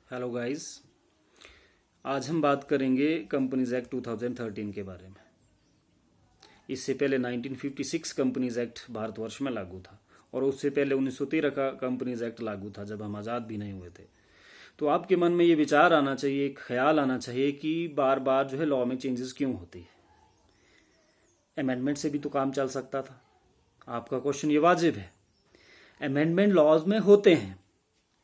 Hello guys. आज हम बात करेंगे कंपनीज एक्ट 2013 के बारे में। इससे पहले 1956 कंपनीज एक्ट भारतवर्ष में लागू था और उससे पहले 1913 का कंपनीज एक्ट लागू था जब हम आज़ाद भी नहीं हुए थे। तो आपके मन में ये विचार आना चाहिए, एक ख्याल आना चाहिए कि बार बार जो है लॉ में चेंजेस क्यों होती है। अमेंडमेंट से भी तो काम चल सकता था। आपका क्वेश्चन ये वाजिब है। अमेंडमेंट लॉज में होते हैं।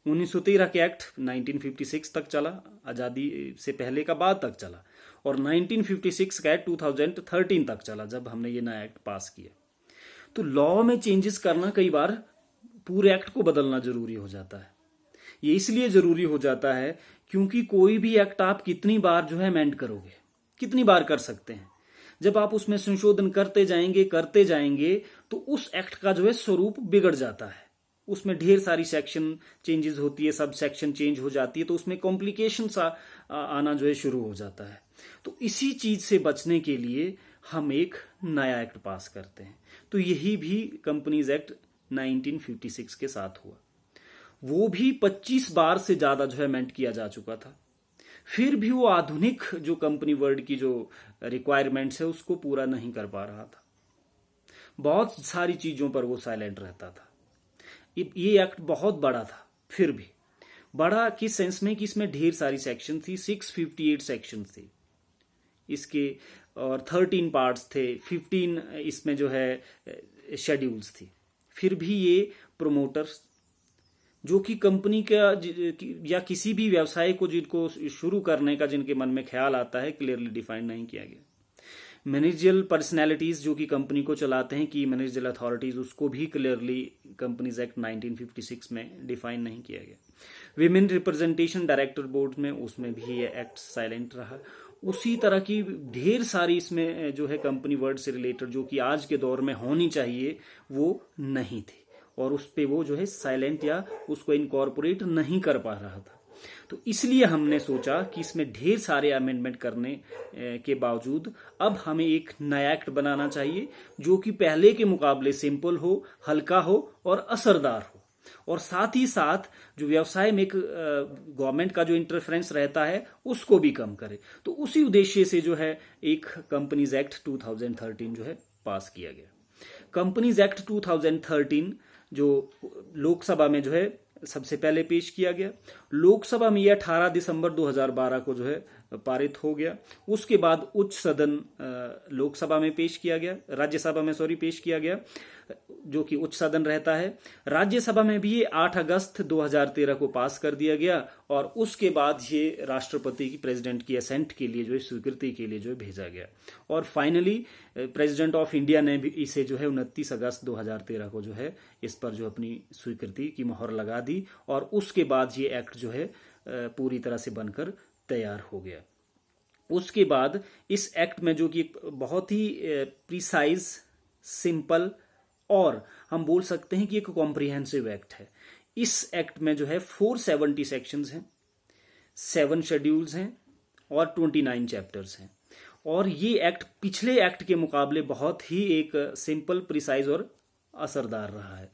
1913 के एक्ट 1956 तक चला, आज़ादी से पहले का बाद तक चला, और 1956 का एक्ट 2013 तक चला जब हमने ये नया एक्ट पास किया। तो लॉ में चेंजेस करना कई बार पूरे एक्ट को बदलना जरूरी हो जाता है। ये इसलिए जरूरी हो जाता है क्योंकि कोई भी एक्ट आप कितनी बार जो है अमेंड करोगे, कितनी बार कर सकते हैं। जब आप उसमें संशोधन करते जाएंगे तो उस एक्ट का जो है स्वरूप बिगड़ जाता है। उसमें ढेर सारी सेक्शन चेंजेस होती है, सब सेक्शन चेंज हो जाती है, तो उसमें कॉम्प्लिकेशन आना जो है शुरू हो जाता है। तो इसी चीज से बचने के लिए हम एक नया एक्ट पास करते हैं। तो यही भी कंपनीज एक्ट 1956 के साथ हुआ। वो भी 25 बार से ज्यादा जो है अमेंड किया जा चुका था। फिर भी वो आधुनिक जो कंपनी वर्ल्ड की जो रिक्वायरमेंट्स है उसको पूरा नहीं कर पा रहा था। बहुत सारी चीजों पर वो साइलेंट रहता था। ये एक्ट बहुत बड़ा था, फिर भी बड़ा किस सेंस में कि इसमें ढेर सारी सेक्शन थी। 658 सेक्शन थी इसके और 13 पार्ट्स थे, 15 इसमें जो है शेड्यूल्स थी। फिर भी ये प्रोमोटर्स जो कि कंपनी का या किसी भी व्यवसाय को जिनको शुरू करने का जिनके मन में ख्याल आता है क्लियरली डिफाइन नहीं किया गया। मैनेजरियल पर्सनैलिटीज जो कि कंपनी को चलाते हैं कि मैनेजरियल अथॉरिटीज, उसको भी क्लियरली कंपनीज एक्ट 1956 में डिफाइन नहीं किया गया। विमेन रिप्रेजेंटेशन डायरेक्टर बोर्ड में, उसमें भी ये एक्ट साइलेंट रहा। उसी तरह की ढेर सारी इसमें जो है कंपनी वर्ड से रिलेटेड जो कि आज के दौर में होनी चाहिए वो नहीं थी और उस पे वो जो है साइलेंट या उसको इनकॉर्पोरेट नहीं कर पा रहा था। तो इसलिए हमने सोचा कि इसमें ढेर सारे अमेंडमेंट करने के बावजूद अब हमें एक नया एक्ट बनाना चाहिए जो कि पहले के मुकाबले सिंपल हो, हल्का हो और असरदार हो, और साथ ही साथ जो व्यवसाय में एक गवर्नमेंट का जो इंटरफेरेंस रहता है उसको भी कम करे। तो उसी उद्देश्य से जो है एक कंपनीज एक्ट 2013 जो है पास किया गया। कंपनीज एक्ट 2013 जो लोकसभा में जो है सबसे पहले पेश किया गया। लोकसभा में यह 18 दिसंबर 2012 को जो है पारित हो गया। उसके बाद उच्च सदन लोकसभा में पेश किया गया, राज्यसभा में पेश किया गया जो कि उच्च सदन रहता है। राज्यसभा में भी ये 8 अगस्त 2013 को पास कर दिया गया और उसके बाद ये राष्ट्रपति की प्रेसिडेंट की असेंट के लिए जो है स्वीकृति के लिए जो है भेजा गया और फाइनली प्रेसिडेंट ऑफ इंडिया ने भी इसे जो है 29 अगस्त 2013 को जो है इस पर जो अपनी स्वीकृति की मोहर लगा दी और उसके बाद ये एक्ट जो है पूरी तरह से बनकर तैयार हो गया। उसके बाद इस एक्ट में जो कि बहुत ही प्रिसाइज, सिंपल और हम बोल सकते हैं कि एक कॉम्प्रिहेंसिव एक्ट है। इस एक्ट में जो है 470 सेक्शंस हैं, 7 शेड्यूल्स हैं और 29 चैप्टर्स हैं और ये एक्ट पिछले एक्ट के मुकाबले बहुत ही एक सिंपल, प्रिसाइज और असरदार रहा है।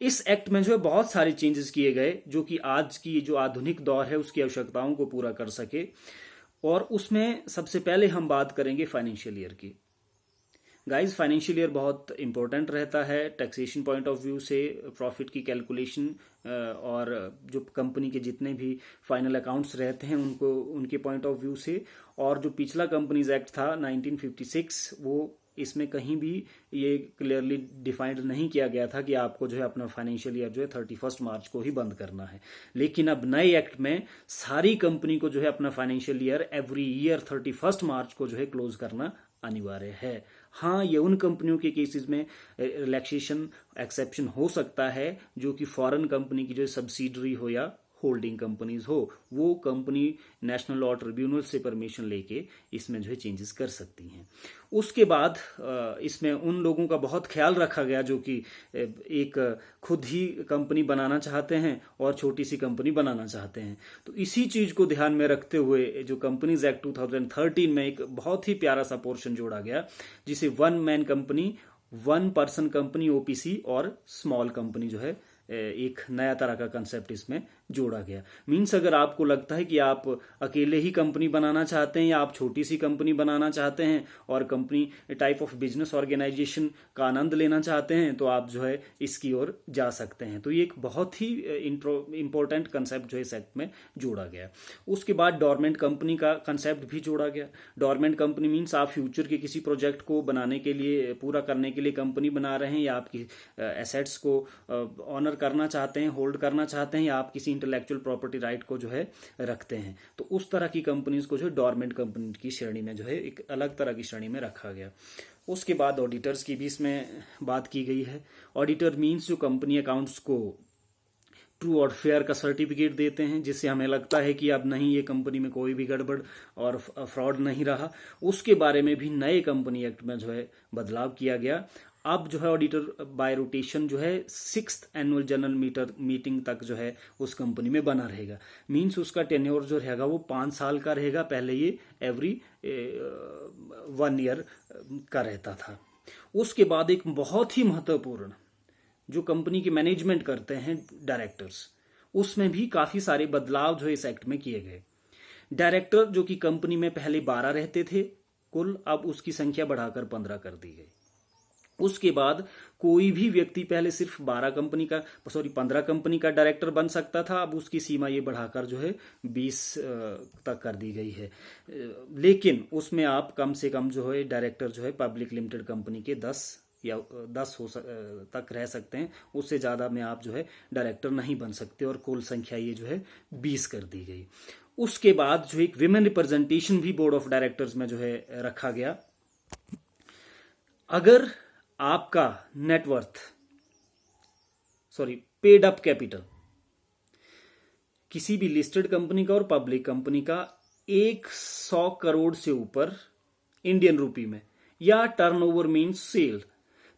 इस एक्ट में जो है बहुत सारे चेंजेस किए गए जो कि आज की जो आधुनिक दौर है उसकी आवश्यकताओं को पूरा कर सके। और उसमें सबसे पहले हम बात करेंगे फाइनेंशियल ईयर की। गाइस, फाइनेंशियल ईयर बहुत इंपॉर्टेंट रहता है टैक्सेशन पॉइंट ऑफ व्यू से, प्रॉफिट की कैलकुलेशन और जो कंपनी के जितने भी फाइनल अकाउंट्स रहते हैं उनको उनके पॉइंट ऑफ व्यू से। और जो पिछला कंपनीज एक्ट था 1956 वो इसमें कहीं भी ये क्लियरली डिफाइंड नहीं किया गया था कि आपको जो है अपना फाइनेंशियल ईयर जो है 31 मार्च को ही बंद करना है। लेकिन अब नए एक्ट में सारी कंपनी को जो है अपना फाइनेंशियल ईयर एवरी ईयर 31 मार्च को जो है क्लोज करना अनिवार्य है। हाँ, ये उन कंपनियों के केसेस में रिलैक्सेशन एक्सेप्शन हो सकता है जो कि फॉरेन कंपनी की जो सब्सिडरी हो या होल्डिंग कंपनीज हो, वो कंपनी नेशनल लॉ ट्रिब्यूनल से परमिशन लेके इसमें जो है चेंजेस कर सकती हैं। उसके बाद इसमें उन लोगों का बहुत ख्याल रखा गया जो कि एक खुद ही कंपनी बनाना चाहते हैं और छोटी सी कंपनी बनाना चाहते हैं। तो इसी चीज को ध्यान में रखते हुए जो कंपनीज एक्ट 2013 में एक बहुत ही प्यारा सा पोर्शन जोड़ा गया जिसे 1 man company, 1 person company OPC और स्मॉल कंपनी जो है एक नया तरह का कंसेप्ट इसमें जोड़ा गया। मीन्स अगर आपको लगता है कि आप अकेले ही कंपनी बनाना चाहते हैं या आप छोटी सी कंपनी बनाना चाहते हैं और company type of business organisation का आनंद लेना चाहते हैं तो आप जो है इसकी ओर जा सकते हैं। तो ये एक बहुत ही इंपॉर्टेंट कंसेप्ट जो है इस एक्ट में जोड़ा गया। उसके बाद डोरमेंट कंपनी का कंसेप्ट भी जोड़ा गया। डोरमेंट कंपनी मीन्स आप फ्यूचर के किसी प्रोजेक्ट को बनाने के लिए, पूरा करने के लिए कंपनी बना रहे हैं, या आपकी एसेट्स को ऑनर करना चाहते हैं, होल्ड करना चाहते हैं, या आप किसी इंटेलेक्चुअल प्रॉपर्टी राइट को जो है रखते हैं। तो उस तरह की कंपनीज को जो है डोरमेंट कंपनी की श्रेणी में जो है एक अलग तरह की श्रेणी में रखा गया। उसके बाद ऑडिटर्स की भी इसमें बात की गई है। ऑडिटर मीन्स जो कंपनी अकाउंट्स को ट्रू और फेयर का सर्टिफिकेट देते हैं, जिससे हमें लगता है कि अब नहीं, ये कंपनी में कोई भी गड़बड़ और फ्रॉड नहीं रहा। उसके बारे में भी नए कंपनी एक्ट में जो है बदलाव किया गया। अब जो है ऑडिटर बाय रोटेशन जो है 6th एनुअल जनरल मीटिंग तक जो है उस कंपनी में बना रहेगा। मीन्स उसका टेन्योर जो रहेगा वो 5 साल का रहेगा। पहले ये एवरी 1 ईयर का रहता था। उसके बाद एक बहुत ही महत्वपूर्ण, जो कंपनी की मैनेजमेंट करते हैं डायरेक्टर्स, उसमें भी काफी सारे बदलाव जो इस एक्ट में किए गए। डायरेक्टर जो कि कंपनी में पहले 12 रहते थे कुल, अब उसकी संख्या बढ़ाकर 15 कर दी गई। उसके बाद कोई भी व्यक्ति पहले सिर्फ 15 कंपनी का डायरेक्टर बन सकता था, अब उसकी सीमा ये बढ़ाकर जो है 20 तक कर दी गई है। लेकिन उसमें आप कम से कम जो है डायरेक्टर जो है पब्लिक लिमिटेड कंपनी के 10 तक रह सकते हैं। उससे ज़्यादा में आप जो है डायरेक्टर नहीं बन सकते, और कुल संख्या ये जो है 20 कर दी गई। उसके बाद जो एक विमेन रिप्रेजेंटेशन भी बोर्ड ऑफ डायरेक्टर्स में जो है रखा गया। अगर आपका नेटवर्थ पेड अप कैपिटल किसी भी लिस्टेड कंपनी का और पब्लिक कंपनी का 100 करोड़ से ऊपर इंडियन रूपी में, या टर्नओवर मींस सेल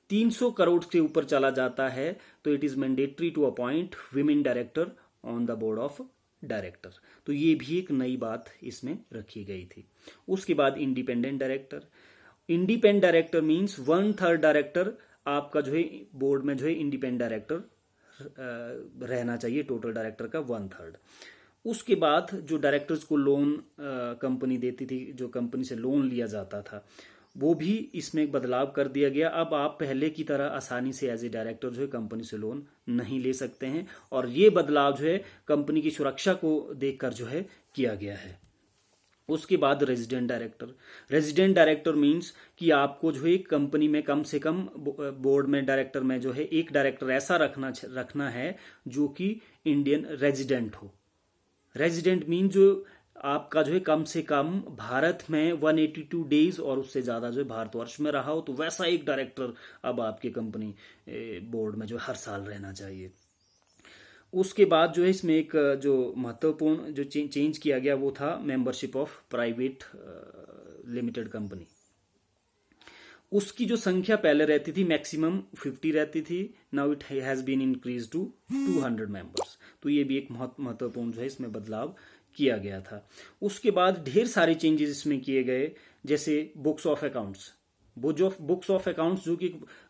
300 करोड़ से ऊपर चला जाता है, तो it is mandatory to appoint women director on the board of director. तो ये भी एक नई बात इसमें रखी गई थी। उसके बाद independent director. Independent director means 1/3 director आपका जो है बोर्ड में जो है इंडिपेंडेंट डायरेक्टर रहना चाहिए, टोटल डायरेक्टर का 1/3। उसके बाद जो डायरेक्टर्स को लोन कंपनी देती थी, जो कंपनी से लोन लिया जाता था, वो भी इसमें एक बदलाव कर दिया गया। अब आप पहले की तरह आसानी से एज ए डायरेक्टर जो है कंपनी से लोन नहीं ले सकते हैं, और ये बदलाव जो है कंपनी की सुरक्षा को देखकर जो है किया गया है। उसके बाद resident director. Resident director means कि आपको जो है कंपनी में कम से कम बोर्ड में डायरेक्टर में जो है एक डायरेक्टर ऐसा रखना है जो कि इंडियन रेजिडेंट हो। रेजिडेंट मीन जो आपका जो है कम से कम भारत में 182 डेज और उससे ज्यादा जो है भारतवर्ष में रहा हो, तो वैसा एक डायरेक्टर अब आपके कंपनी बोर्ड में जो हर साल रहना चाहिए। उसके बाद जो है इसमें एक जो महत्वपूर्ण जो चेंज किया गया वो था membership of private limited company. उसकी जो संख्या पहले रहती थी मैक्सिमम 50 रहती थी, now it has been increase to 200 members. तो ये भी एक महत्वपूर्ण जो है इसमें बदलाव किया गया था। उसके बाद ढेर सारे चेंजेस इसमें किए गए, जैसे books of accounts. Books of accounts जो कि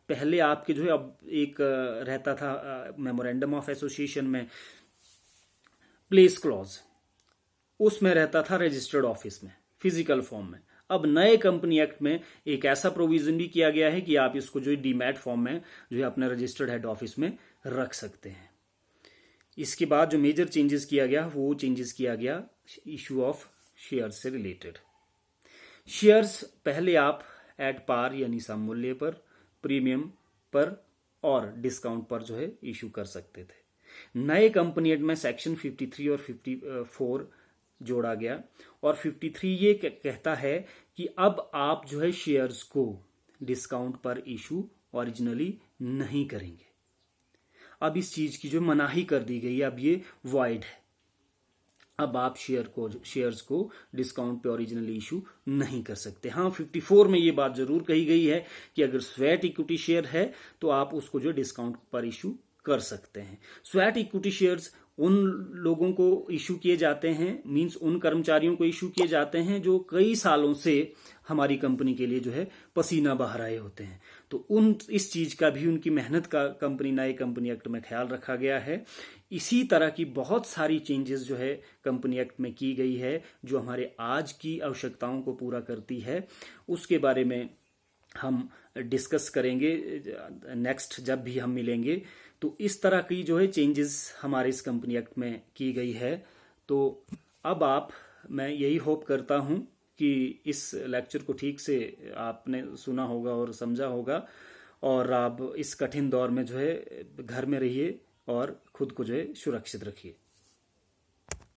पहले आपके जो है अब एक रहता था मेमोरेंडम ऑफ एसोसिएशन में प्लेस क्लॉज, उसमें रहता था रजिस्टर्ड ऑफिस में फिजिकल फॉर्म में। अब नए कंपनी एक्ट में एक ऐसा प्रोविजन भी किया गया है कि आप इसको जो है डीमैट फॉर्म में जो है अपने रजिस्टर्ड हेड ऑफिस में रख सकते हैं। इसके बाद जो मेजर चेंजेस किया गया वो चेंजेस किया गया इशू ऑफ शेयर्स से रिलेटेड। शेयर्स पहले आप एट पार यानी सममूल्य पर, प्रीमियम पर और डिस्काउंट पर जो है इशू कर सकते थे। नए कंपनी एक्ट में सेक्शन 53 और 54 जोड़ा गया, और 53 ये कहता है कि अब आप जो है शेयर्स को डिस्काउंट पर इशू ओरिजिनली नहीं करेंगे। अब इस चीज की जो मनाही कर दी गई है, अब ये वॉइड है। अब आप शेयर्स को डिस्काउंट पे ओरिजिनली इशू नहीं कर सकते। हाँ, 54 में ये बात जरूर कही गई है कि अगर स्वेट इक्विटी शेयर है तो आप उसको जो डिस्काउंट पर इशू कर सकते हैं। स्वेट इक्विटी शेयर्स उन लोगों को इशू किए जाते हैं, मींस उन कर्मचारियों को इशू किए जाते हैं जो कई सालों से हमारी कंपनी के लिए जो है पसीना बहा रहे होते हैं। तो इस चीज का भी, उनकी मेहनत का नए कंपनी एक्ट में ख्याल रखा गया है। इसी तरह की बहुत सारी चेंजेस जो है कंपनी एक्ट में की गई है, जो हमारे आज की आवश्यकताओं को पूरा करती है। उसके बारे में हम डिस्कस करेंगे नेक्स्ट जब भी हम मिलेंगे। तो इस तरह की जो है चेंजेस हमारे इस कंपनी एक्ट में की गई है। तो अब मैं यही होप करता हूं कि इस लेक्चर को ठीक से आपने सुना होगा और समझा होगा, और आप इस कठिन दौर में जो है घर में रहिए और खुद को जो है सुरक्षित रखिए।